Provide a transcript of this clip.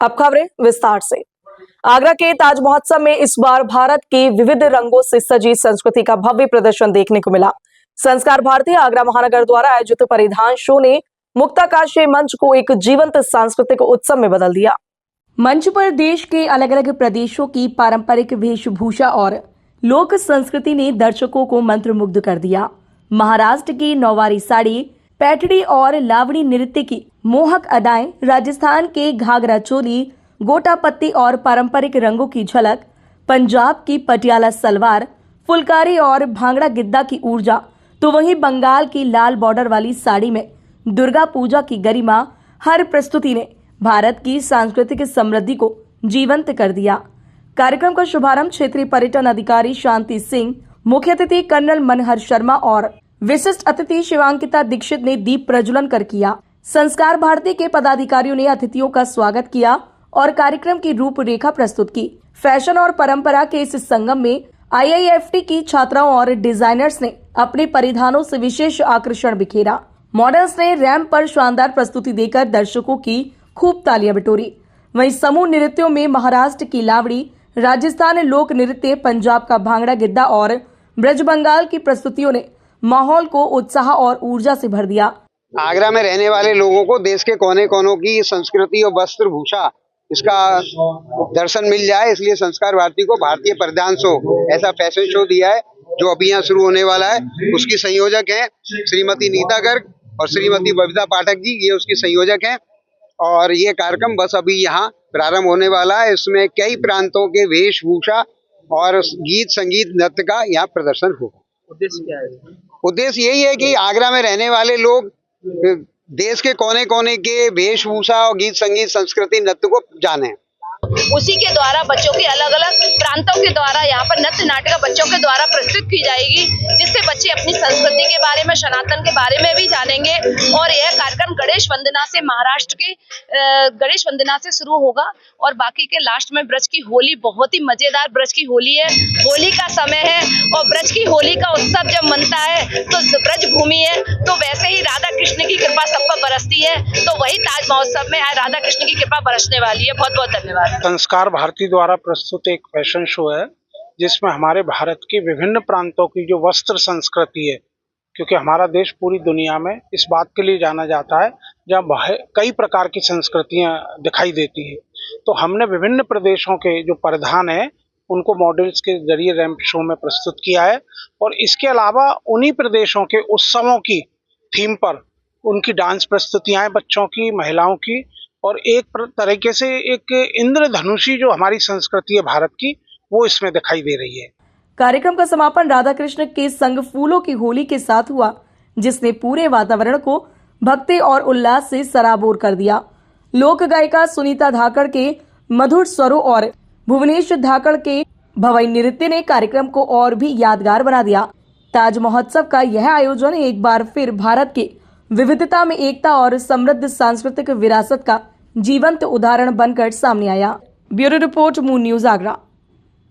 अब खबरें विस्तार से। आगरा के ताज महोत्सव में इस बार भारत के विविध रंगों से सजी संस्कृति का भव्य प्रदर्शन देखने को मिला। संस्कार भारती आगरा महानगर द्वारा आयोजित परिधान शो ने मुक्ताकाशी मंच को एक जीवंत सांस्कृतिक उत्सव में बदल दिया। मंच पर देश के अलग अलग प्रदेशों की पारंपरिक वेशभूषा और लोक संस्कृति ने दर्शकों को मंत्रमुग्ध कर दिया। महाराष्ट्र की नौवारी साड़ी, पैठड़ी और लावड़ी नृत्य की मोहक अदाएं, राजस्थान के घाघरा चोली, गोटा पत्ती और पारंपरिक रंगों की झलक, पंजाब की पटियाला सलवार, फुलकारी और भांगड़ा गिद्दा की ऊर्जा, तो वहीं बंगाल की लाल बॉर्डर वाली साड़ी में दुर्गा पूजा की गरिमा, हर प्रस्तुति ने भारत की सांस्कृतिक समृद्धि को जीवंत कर दिया। कार्यक्रम का शुभारंभ क्षेत्रीय पर्यटन अधिकारी शांति सिंह, मुख्य अतिथि कर्नल मनहर शर्मा और विशिष्ट अतिथि शिवांकिता दीक्षित ने दीप प्रज्वलन कर किया। संस्कार भारती के पदाधिकारियों ने अतिथियों का स्वागत किया और कार्यक्रम की रूपरेखा प्रस्तुत की। फैशन और परंपरा के इस संगम में IIFT की छात्राओं और डिजाइनर्स ने अपने परिधानों से विशेष आकर्षण बिखेरा। मॉडल्स ने रैंप पर शानदार प्रस्तुति देकर दर्शकों की खूब तालियां बटोरी। वहीं समूह नृत्यों में महाराष्ट्र की लावड़ी, राजस्थान लोक नृत्य, पंजाब का भांगड़ा गिद्दा और ब्रज बंगाल की प्रस्तुतियों ने माहौल को उत्साह और ऊर्जा से भर दिया। आगरा में रहने वाले लोगों को देश के कोने कोनों की संस्कृति और वस्त्र भूषा इसका दर्शन मिल जाए, इसलिए संस्कार भारती को भारतीय परिधान शो ऐसा फैशन शो दिया है जो अभी यहाँ शुरू होने वाला है। उसकी संयोजक हैं श्रीमती नीता गर्ग और श्रीमती बबीता पाठक जी, ये उसकी संयोजक हैं। और ये कार्यक्रम बस अभी यहाँ प्रारंभ होने वाला है। इसमें कई प्रांतों के वेशभूषा और गीत संगीत नृत्य का यहाँ प्रदर्शन होगा। उद्देश्य क्या है? उद्देश्य यही है कि आगरा में रहने वाले लोग देश के कोने कोने के वेशभूषा और गीत संगीत संस्कृति नृत्य को जाने। उसी के द्वारा बच्चों के अलग अलग प्रांतों के द्वारा यहाँ पर नृत्य नाटिका बच्चों के द्वारा प्रस्तुत की जाएगी, जिससे बच्चे अपनी संस्कृति के बारे में, सनातन के बारे में भी जानेंगे। और यह कार्यक्रम गणेश वंदना से, महाराष्ट्र के गणेश वंदना से शुरू होगा और बाकी के लास्ट में ब्रज की होली, बहुत ही मजेदार ब्रज की होली है। होली का समय है और ब्रज की होली का उत्सव जब मनता है तो ब्रज भूमि है, तो वैसे ही राधा कृष्ण की कृपा सब पर बरसती है। तो वही ताज महोत्सव में राधा कृष्ण की कृपा बरसने वाली है। बहुत बहुत धन्यवाद। संस्कार भारती द्वारा प्रस्तुत एक फैशन शो है जिसमें हमारे भारत के विभिन्न प्रांतों की जो वस्त्र संस्कृति है, क्योंकि हमारा देश पूरी दुनिया में इस बात के लिए जाना जाता है जहाँ कई प्रकार की संस्कृतियां दिखाई देती है, तो हमने विभिन्न प्रदेशों के जो परिधान है उनको मॉडल्स के जरिए रैंप शो में प्रस्तुत किया है। और इसके अलावा उन्हीं प्रदेशों के उत्सवों की थीम पर उनकी डांस प्रस्तुतियां हैं, बच्चों की, महिलाओं की, और एक तरीके से एक इंद्रधनुषी जो हमारी संस्कृति है भारत की, वो इसमें दिखाई दे रही है। कार्यक्रम का समापन राधा कृष्ण के संग फूलों की होली के साथ हुआ, जिसने पूरे वातावरण को भक्ति और उल्लास से सराबोर कर दिया। लोक गायिका सुनीता धाकड़ के मधुर स्वरों और भुवनेश धाकड़ के भवई नृत्य ने कार्यक्रम को और भी यादगार बना दिया। ताज महोत्सव का यह आयोजन एक बार फिर भारत के विविधता में एकता और समृद्ध सांस्कृतिक विरासत का जीवंत उदाहरण बनकर सामने आया। Bureau report, moon news, Agra.